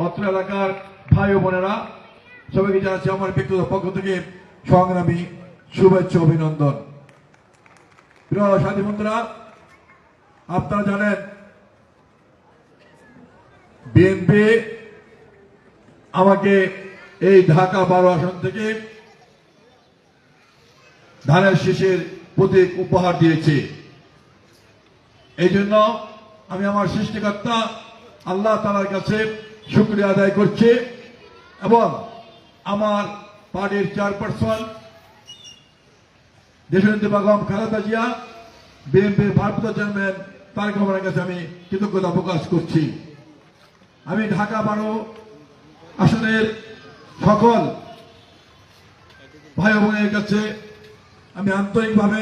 অত্র এলাকার ভাই ও বোনেরা, সবাইকে জানাচ্ছি আমার ব্যক্তিগত পক্ষ থেকে সংগ্রামী শুভেচ্ছা অভিনন্দন। প্রিয় সাথী বন্ধুরা, আপনারা জানেন বিএনপি আমাকে এই ঢাকা 12 আসন থেকে ধানের শীষের প্রতীক উপহার দিয়েছে। এই জন্য আমি আমার সৃষ্টিকর্তা আল্লাহ তাআলার কাছে শুকরিয়া আদায় করছি এবং আমার পার্টির চেয়ারপারসন দেশনেত্রী বেগম খালেদা জিয়া, বিএনপির ভারপ্রাপ্ত চেয়ারম্যান তারেক রহমানের কাছে আমি কৃতজ্ঞতা প্রকাশ করছি। আমি ঢাকা 12 আসনের সকল ভাই বোনের কাছে আমি আন্তরিকভাবে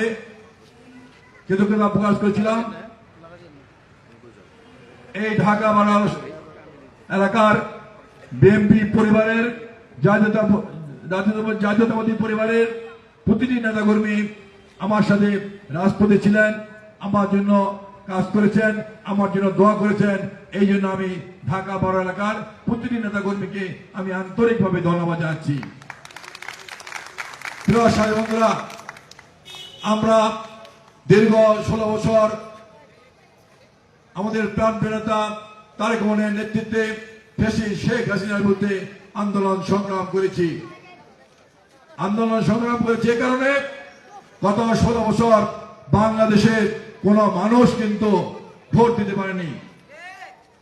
কৃতজ্ঞতা প্রকাশ করেছিলাম। এই ঢাকা 12 এলাকার বিএনপি পরিবারের জাতীয়তাবাদী পরিবারের প্রতিটি নেতাকর্মী আমার সাথে রাজপথে ছিলেন, আমার জন্য কাজ করেছেন, আমার জন্য দোয়া করেছেন। এই জন্য আমি ঢাকা 12 এলাকার প্রতিটি নেতাকর্মীকে আমি আন্তরিকভাবে ধন্যবাদ জানাচ্ছি। প্রিয় সাথী বন্ধুরা, আমরা দীর্ঘ 16 বছর আমাদের প্রাণপ্রিয় নেতা তারেক রহমানের নেতৃত্বে ফ্যাসিস্ট শেখ হাসিনার বিরুদ্ধে আন্দোলন সংগ্রাম করেছি। এ কারণে গত 16 বছর বাংলাদেশের কোন মানুষ কিন্তু ভোট দিতে পারেনি।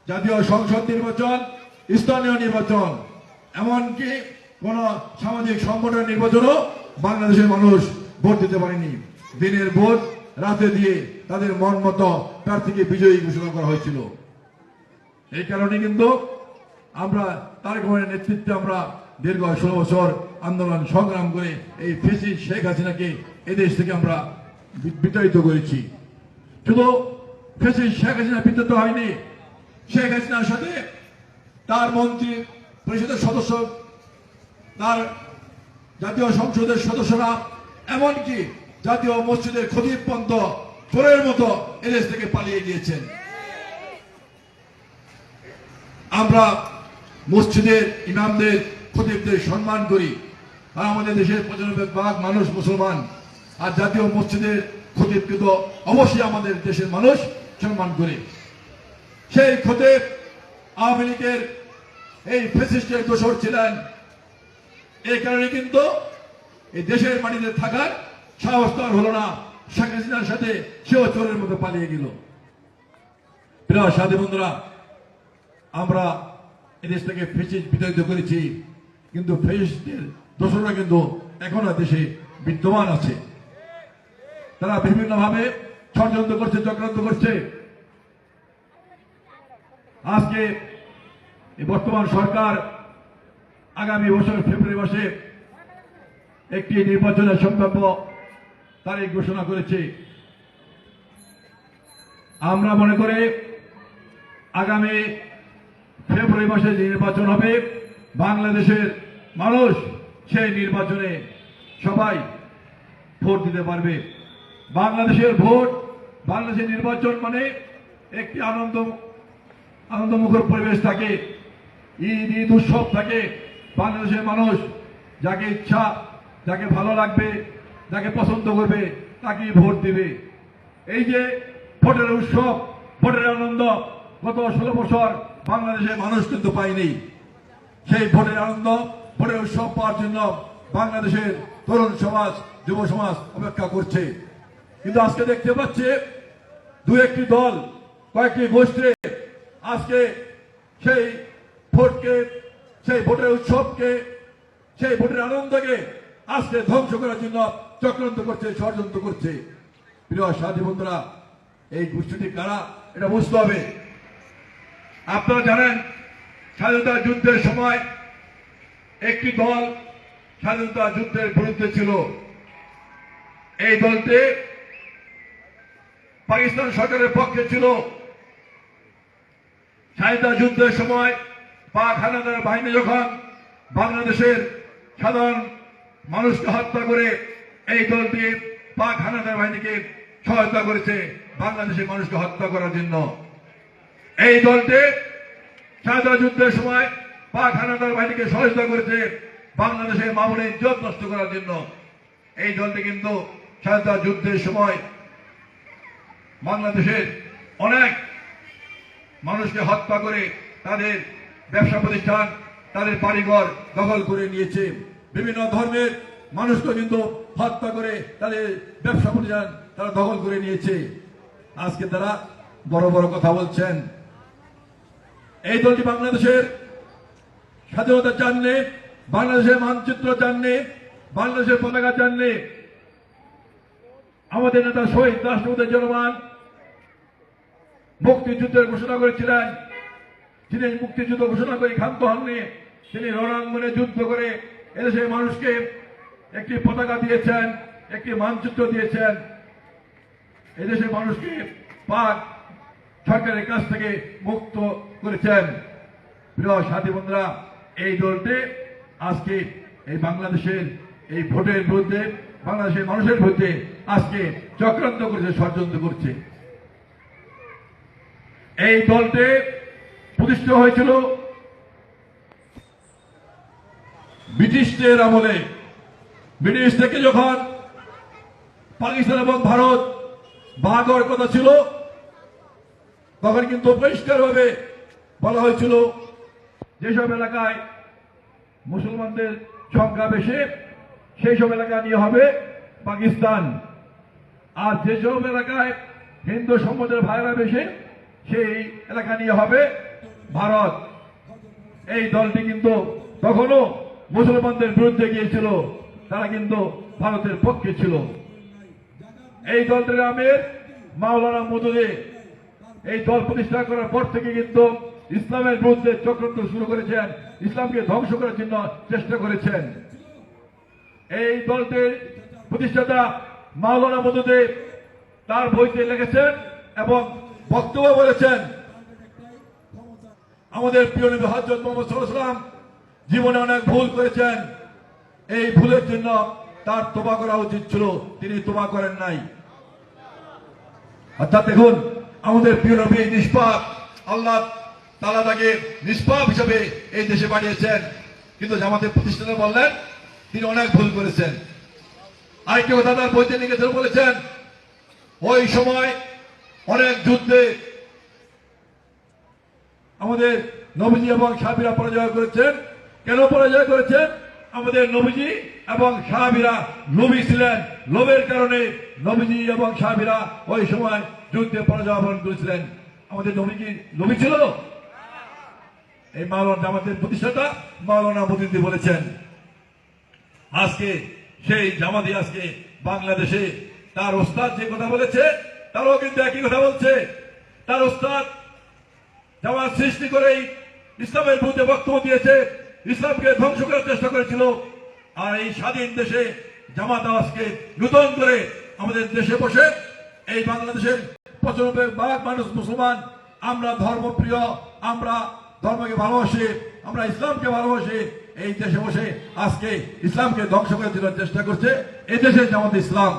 জাতীয় সংসদ নির্বাচন, স্থানীয় নির্বাচন, এমনকি কোন সামাজিক সংগঠনের নির্বাচনও বাংলাদেশের মানুষ ভোট দিতে পারেনি। দিনের ভোট রাতে দিয়ে তাদের মন মতো প্রার্থীকে বিজয়ী ঘোষণা করা হয়েছিল। এই কারণে কিন্তু আমরা তারেক রহমানের নেতৃত্বে আমরা দীর্ঘ 16 বছর আন্দোলন সংগ্রাম করে এই ফ্যাসিস্ট শেখ হাসিনাকে এদেশ থেকে আমরা বিতাড়িত করেছি। শুধু ফ্যাসিস্ট শেখ হাসিনা বিতাড়িত হয়নি, শেখ হাসিনার সাথে তার মন্ত্রী পরিষদের সদস্য, তার জাতীয় সংসদের সদস্যরা, এমনকি জাতীয় মসজিদের খতিব পর্যন্ত চোরের মতো এদেশ থেকে পালিয়ে গিয়েছেন। আমরা মসজিদের ইমামদের, খতিবদের সম্মান করি, আর আমাদের দেশের 95% মানুষ মুসলমান, আর জাতীয় মসজিদের খতিবকে তো অবশ্যই আমাদের দেশের মানুষ সম্মান করে। সেই খতিব আওয়ামী লীগের এই ফ্যাসিস্টের দোসর ছিলেন। এই কারণে কিন্তু এই দেশের মাটিতে থাকার সাহস তার হলো না। শেখ হাসিনার সাথে সেও চোরের মতো পালিয়ে গেল। প্রিয় সাথী বন্ধুরা, আমরা এদেশ থেকে ফ্যাসিস্ট বিতাড়িত করেছি, কিন্তু ফ্যাসিস্টের দোসররা কিন্তু এখনো দেশে বিদ্যমান আছে। তারা বিভিন্নভাবে ষড়যন্ত্র করছে, চক্রান্ত করছে। আজকে বর্তমান সরকার আগামী বছর ফেব্রুয়ারি মাসে একটি নির্বাচনের সম্ভাব্য তারিখ ঘোষণা করেছে। আমরা মনে করি আগামী ফেব্রুয়ারি মাসে যে নির্বাচন হবে, বাংলাদেশের মানুষ সেই নির্বাচনে সবাই ভোট দিতে পারবে। বাংলাদেশের ভোট, বাংলাদেশের নির্বাচন মানে একটি আনন্দমুখর পরিবেশ থাকে, ঈদ উৎসব থাকে। বাংলাদেশের মানুষ যাকে ইচ্ছা, যাকে ভালো লাগবে, যাকে পছন্দ করবে, তাকেই ভোট দিবে। এই যে ভোটের উৎসব, ভোটের আনন্দ গত 16 বছর বাংলাদেশের মানুষ কিন্তু পায়নি। সেই ভোটের আনন্দ, ভোটের উৎসব পাওয়ার জন্য বাংলাদেশের তরুণ সমাজ, যুব সমাজ অপেক্ষা করছে। কিন্তু আজকে দেখতে পাচ্ছে দু একটি দল, কয়েকটি গোষ্ঠী আজকে সেই ভোটকে, সেই ভোটের উৎসবকে, সেই ভোটের আনন্দকে আজকে ধ্বংস করার জন্য চক্রান্ত করছে, ষড়যন্ত্র করছে। প্রিয় সাথী বন্ধুরা, এই গোষ্ঠীটি কারা এটা বুঝতে হবে। আপনারা জানেন স্বাধীনতা যুদ্ধের সময় একটি দল স্বাধীনতা যুদ্ধের বিরুদ্ধে ছিল। এই দলটি পাকিস্তান সরকারের পক্ষে ছিল। স্বাধীনতা যুদ্ধের সময় পাক হানাদার বাহিনী যখন বাংলাদেশের সাধারণ মানুষকে হত্যা করে, এই দলটি পাক হানাদার বাহিনীকে সহায়তা করেছে বাংলাদেশের মানুষকে হত্যা করার জন্য। এই দলটি স্বাধীনতা যুদ্ধের সময় পাক হানাদার বাহিনীকে সহযোগিতা করেছে বাংলাদেশের মামুনের ইজ্জত নষ্ট করার জন্য। এই দলটি কিন্তু স্বাধীনতা যুদ্ধের সময় বাংলাদেশের অনেক মানুষকে হত্যা করে তাদের ব্যবসা প্রতিষ্ঠান, তাদের বাড়িঘর দখল করে নিয়েছে। বিভিন্ন ধর্মের মানুষকে কিন্তু হত্যা করে তাদের ব্যবসা প্রতিষ্ঠান তারা দখল করে নিয়েছে। আজকে তারা বড় বড় কথা বলছেন। এই দলটি বাংলাদেশের স্বাধীনতা চাননি, বাংলাদেশের মানচিত্র চাননি, বাংলাদেশের পতাকা চাননি। আমাদের নেতা শহীদ রাষ্ট্রপতি জনমান মুক্তিযুদ্ধের ঘোষণা করেছিলেন। তিনি মুক্তিযুদ্ধ ঘোষণা করে ক্ষান্ত হননি। তিনি রণাঙ্গনে যুদ্ধ করে এদেশের মানুষকে একটি পতাকা দিয়েছেন, একটি মানচিত্র দিয়েছেন। এদেশের মানুষকে পাক সরকারের কাছ থেকে মুক্ত করেছেন। প্রিয় সাথী বন্ধুরা, এই দলটি আজকে এই বাংলাদেশের এই ভোটের বিরুদ্ধে, বাংলাদেশের মানুষের বিরুদ্ধে আজকে চক্রান্ত করছে, ষড়যন্ত্র করছে। এই দলটি প্রতিষ্ঠিত হয়েছিল ব্রিটিশদের আমলে। ব্রিটিশ থেকে যখন পাকিস্তান এবং ভারত ভাগ হওয়ার কথা ছিল, তখন কিন্তু পরিষ্কারভাবে বলা হয়েছিল যেসব এলাকায় মুসলমানদের সংখ্যা বেশি সেই সব এলাকা নিয়ে হবে পাকিস্তান, আর যেসব এলাকায় হিন্দু সম্প্রদায়ের ভাইরা বেশি সেই এলাকা নিয়ে হবে ভারত। এই দলটি কিন্তু তখনও মুসলমানদের বিরুদ্ধে গিয়েছিল, তারা কিন্তু ভারতের পক্ষে ছিল। এই দলটির আমির মাওলানা মওদুদী এই দল প্রতিষ্ঠা করার পর থেকে কিন্তু ইসলামের বিরুদ্ধে চক্রান্ত শুরু করেছেন, ইসলামকে ধ্বংস করার জন্য চেষ্টা করেছেন। এই দলটির প্রতিষ্ঠাতা মাওলানা মওদুদী তার বইতে লিখেছেন এবং বক্তব্য বলেছেন, আমাদের প্রিয় নবী হযরত মুহাম্মদ সাল্লাল্লাহু আলাইহি ওয়াসাল্লাম জীবনে অনেক ভুল করেছেন। এই ভুলের জন্য তার তওবা করা উচিত ছিল, তিনি তওবা করেন নাই। অর্থাৎ দেখুন, আমাদের প্রিয় নবী নিষ্পাপ, আল্লাহ তাআলা তাকে নিষ্পাপ হিসেবে এই দেশে পাঠিয়েছেন, কিন্তু জামাতের প্রতিষ্ঠাতা বললেন তিনি অনেক ভুল করেছেন। আরেকটি কথা তার বইতে লিখেছেন, বলেছেন ওই সময় অনেক যুদ্ধে আমাদের নবীজি এবং সাহাবীরা পরাজয় করেছেন। কেন পরাজয় করেছেন? আমাদের নবীজি এবং সাহাবীরা লোভী ছিলেন। লোভের কারণে নবীজি এবং সাহাবীরা ওই সময় যুদ্ধে পরাজয় বরণ করেছিলেন। আমাদের নবীজি লোভী ছিল? এই মাওলানা জামাতের প্রতিষ্ঠাতা মাওলানা মওদুদী বলেছেন। আজকে সেই জামাতি আজকে বাংলাদেশে তার ওস্তাদ যে কথা বলেছে তারাও কিন্তু একই কথা বলছে। তার ওস্তাদ জামাত সৃষ্টি করেই ইসলামের বিরুদ্ধে বক্তব্য দিয়েছে, ইসলামকে ধ্বংস করার চেষ্টা করেছিল। আর এই স্বাধীন দেশে জামাত আজকে নূতন করে আমাদের দেশে বসে এই বাংলাদেশের 95% মানুষ মুসলমান, আমরা ধর্মপ্রিয়, আমরা ধর্মকে ভালোবাসি, আমরা ইসলামকে ভালোবাসি। এই দেশে বসে আজকে ইসলামকে ধ্বংস করার জন্য চেষ্টা করছে এই দেশে জামাত ইসলাম।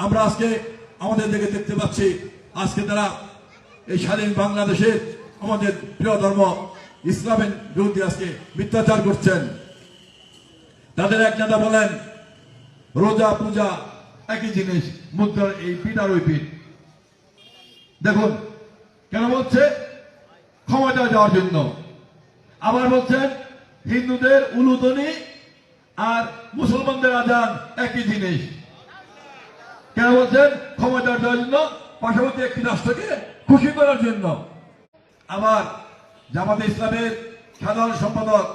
আমরা আজকে আমাদের দিকে দেখতে পাচ্ছি, আজকে তারা এই স্বাধীন বাংলাদেশে আমাদের প্রিয় ধর্ম ইসলামের বিরুদ্ধে আজকে মিথ্যাচার করছেন। তাদের এক নেতা বলেন রোজা পূজা একই জিনিস, মুদ্রার এই পিঠ আর ওই পিঠ। দেখুন কেন বলছে, ক্ষমতা যাওয়ার জন্য। আবার বলছেন হিন্দুদের উলুধ্বনি আর মুসলমানদের আজান একই জিনিস। কেন বলছেন, ক্ষমতা দেওয়ার জন্য, পাশাপাশি একটি রাষ্ট্রকে খুশি করার জন্য। আবার জামাতে ইসলামের সাধারণ সম্পাদক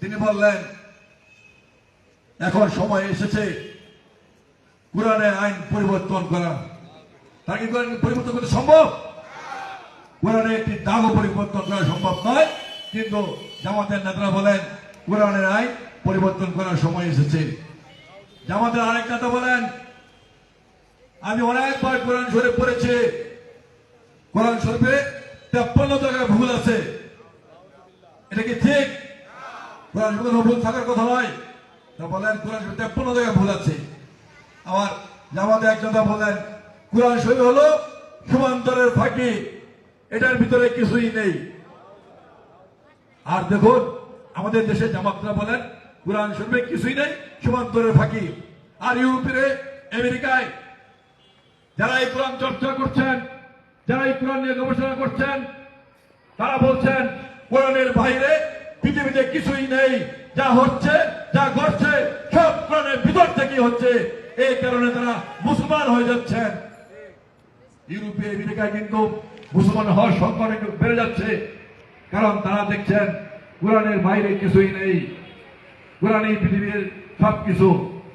তিনি বললেন এখন সময় এসেছে কোরআনের আইন পরিবর্তন করা। তা কি পরিবর্তন করতে সম্ভব? কোরআনের একটি দাগও পরিবর্তন করা সম্ভব নয়, কিন্তু জামাতের নেতারা বলেন কোরআনের আইন পরিবর্তন করার সময় এসেছে। জামাতের আরেক নেতা বলেন আমি অনেকবার কোরআন শরীফ পড়েছি, কোরআন শরীফে 53 জায়গায় ভুল আছে। এটা কি ঠিক? কোরআন শরীফে ভুল থাকার কথা নয়। তা বলেন কোরআন শরীফে 53 জায়গায় ভুল আছে। আবার জামাতে এক নেতা বলেন কোরআন শরীফ হলো সমান্তরের ফাঁকি, এটার ভিতরে কিছুই নেই। আর দেখুন আমাদের দেশে জামাতরা বলেন কোরআন শরীফে কিছুই নেই, সমান্তরের ফাঁকি। আর ইউরোপে, আমেরিকায় যারা এই কোরআন চর্চা করছেন, যারা এই কোরআন নিয়ে গবেষণা করছেন, তারা বলছেন কোরআনের বাইরে পৃথিবীতে কিছুই নেই, যা হচ্ছে যা ঘটছে সব কোরআনের ভিতর থেকে হচ্ছে। এই কারণে তারা মুসলমান হয়ে যাচ্ছেন। ইউরোপে, আমেরিকায় কিন্তু মুসলমান হওয়ার সংখ্যা একটু বেড়ে যাচ্ছে, কারণ তারা দেখছেন কোরআনের বাইরে কিছুই নেই, কোরআনই পৃথিবীর সবকিছু।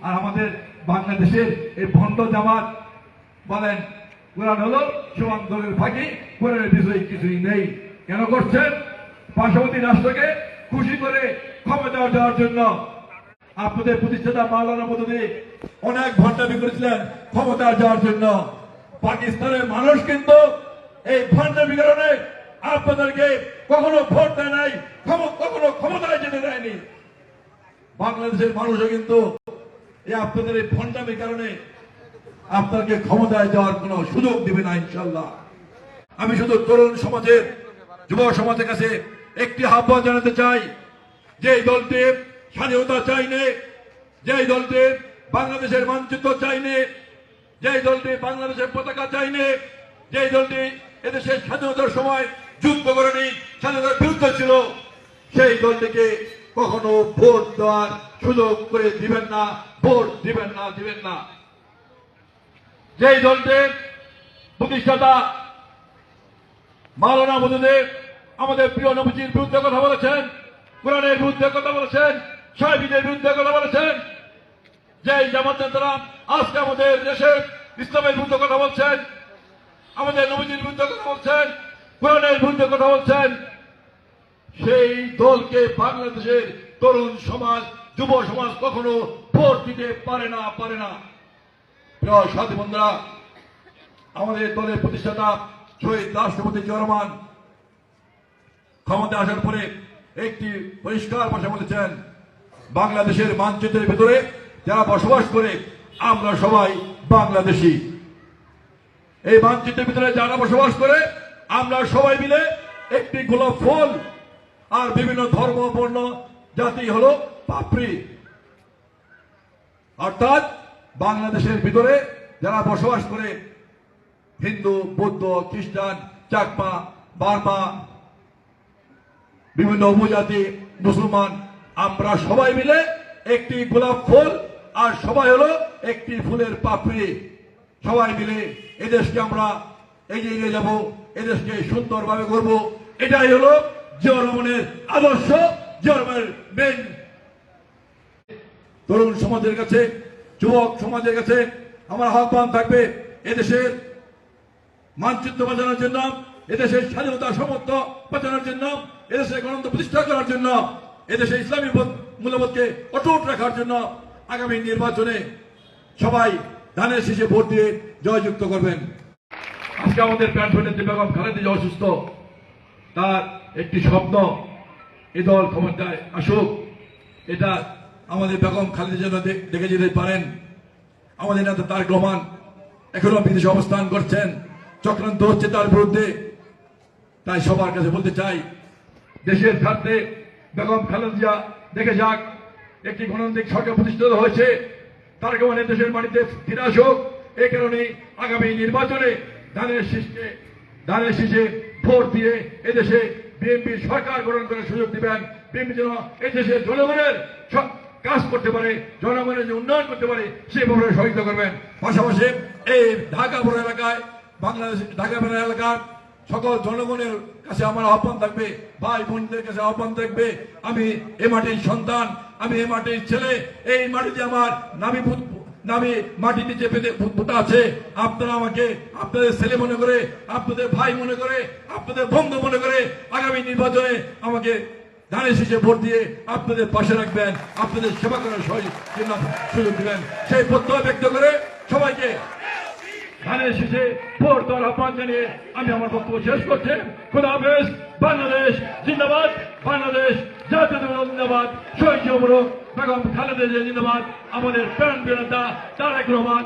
আর আমাদের বাংলাদেশের এই ভণ্ড জামাত বলেন কোরআন হলো সমান্তরের ফাঁকি, কোরআনের বিষয়ে কিছুই নেই। কেন করছেন? পার্শ্ববর্তী রাষ্ট্রকে খুশি করে ক্ষমতা দেওয়ার জন্য। আপনাদের প্রতিষ্ঠাতা মাওলানা মওদুদী অনেক ভণ্ডামি করেছিলেন ক্ষমতা যাওয়ার জন্য। পাকিস্তানের মানুষ কিন্তু এই ভণ্ডামি কারণে আপনাদেরকে কখনো ভোট দেয় নাই, কখনো ক্ষমতায় যেতে দেয়নি। বাংলাদেশের মানুষও কিন্তু এই আপনাদের এই ভণ্ডামির কারণে আপনাকে ক্ষমতায় যাওয়ার কোন সুযোগ দিবে না ইনশাল্লাহ। আমি শুধু তরুণ সমাজের, যুব সমাজের কাছে একটি আহ্বান জানাতে চাই, যে দলটি স্বাধীনতা চাইনে, যে দলটি বাংলাদেশের মানচিত্র চাইনে, যে দলটি বাংলাদেশের পতাকা চাইনে, যে দলটি এদেশের স্বাধীনতার সময় যুদ্ধ করেনি, স্বাধীনতার বিরুদ্ধে ছিল, সেই দলটিকে কখনো ভোট দেওয়ার সুযোগ করে দিবেন না, ভোট দিবেন না, দিবেন না। যেই দলটির প্রতিষ্ঠাতা মাওলানা মওদুদী আমাদের প্রিয় নবীজির বিরুদ্ধে কথা বলেছেন, কোরআনের বিরুদ্ধে কথা বলেছেন, শহীদের বিরুদ্ধে কথা বলেছেন, যেই জামাত নেতারা আজকে আমাদের দেশের ইসলামের বিরুদ্ধে কথা বলছেন, আমাদের নবীজির বিরুদ্ধে কথা বলছেন, কোরআনের বিরুদ্ধে কথা বলছেন, সেই দলকে বাংলাদেশের তরুণ সমাজ, যুব সমাজ কখনো ভোট দিতে পারে না, পারে না। প্রিয় সাথী বন্ধুরা, আমাদের দলের প্রতিষ্ঠাতা শহীদ রাষ্ট্রপতি জিয়াউর রহমান ক্ষমতা আসার পরে একটি পরিষ্কার ভাষা বলেছেন, বাংলাদেশের মানচিত্রের ভিতরে যারা বসবাস করে আমরা সবাই বাংলাদেশি। এই মানচিত্রের ভিতরে যারা বসবাস করে আমরা সবাই মিলে একটি গোলাপ ফুল আর বিভিন্ন ধর্ম বর্ণ জাতি হলো পাপড়ি। অর্থাৎ বাংলাদেশের ভিতরে যারা বসবাস করে হিন্দু, বৌদ্ধ, খ্রিস্টান, চাকমা, বার্মা, বিভিন্ন উপজাতি, মুসলমান, আমরা সবাই মিলে একটি গোলাপ ফুল আর সবাই হলো একটি ফুলের পাপড়ি। সবাই মিলে এদেশকে আমরা এগিয়ে নিয়ে যাব, এদেশকে সুন্দরভাবে করব। এটাই হলো জিয়াউর রহমানের আদর্শ, জিয়াউর রহমানের মেন। তরুণ সমাজের কাছে, যুবক সমাজের কাছে আমার আহ্বান থাকবে, এদেশের মানচিত্র বাঁচানোর জন্য, এদেশের স্বাধীনতা সমর্থ বাঁচানোর জন্য, এদেশের গণতন্ত্র প্রতিষ্ঠা করার জন্য, এদেশে ইসলামী মূল্যবোধকে অটুট রাখার জন্য আগামী নির্বাচনে সবাই ধানের শীষে ভোট দিয়ে জয়যুক্ত করবেন। আজকে আমাদের প্রাণপণেত্রী বেগম খালেদা জিয়া অসুস্থ, তার একটি স্বপ্ন এই দল ক্ষমতায় আসুক, এটা আমাদের বেগম খালেদা জিয়া দেখে যেতে পারেন। আমাদের নেতা তারেক রহমান এখনো বিদেশে অবস্থান করছেন, চক্রান্ত হচ্ছে তার বিরুদ্ধে। তাই সবার কাছে বলতে চাই, দেশের স্বার্থে বেগম খালেদা জিয়া দেখে যাক, একটি গণতান্ত্রিক সরকার প্রতিষ্ঠিত হয়েছে, তারেক রহমানের দেশের মাটিতে ফিরে আসুক। এই কারণে আগামী নির্বাচনে ধানের শীষে ভোট দিয়ে এদেশে বিএনপি সরকার গঠন করার সুযোগ দিবেন। বিএনপি যেন এদেশের জনগণের কাজ করতে পারে, জনগণের যে উন্নয়ন করতে পারে সেই ব্যাপারে সহযোগিতা করবেন। পাশাপাশি এই ঢাকা বড় এলাকায়, বাংলাদেশ ঢাকা বড় এলাকার সকল জনগণের কাছে আমার আহ্বান থাকবে, ভাই বোনদের কাছে আহ্বান থাকবে, আমি এ মাটির সন্তান, আমি এ মাটির ছেলে, এই মাটিতে আমার নামি মাটিতে চেপে পোতা আছে। আপনারা আমাকে আপনাদের ছেলে মনে করে, আপনাদের ভাই মনে করে, আপনাদের বন্ধু মনে করে আগামী নির্বাচনে আমাকে ধানের শীষে ভোট দিয়ে আপনাদের পাশে রাখবেন, আপনাদের সেবা করার সুযোগ দিবেন। সেই প্রত্যয় ব্যক্ত করে সবাইকে ধানের শীষে ভোট দেওয়ার আহ্বান জানিয়ে আমি আমার বক্তব্য শেষ করছি। খোদা হাফেজ। বাংলাদেশ জিন্দাবাদ, বাংলাদেশ জাতীয় জিন্দাবাদ, শহীদ বেগম খালেদা জিয়া জিন্দাবাদ, আমাদের প্রাণ নেতা তারেক রহমান।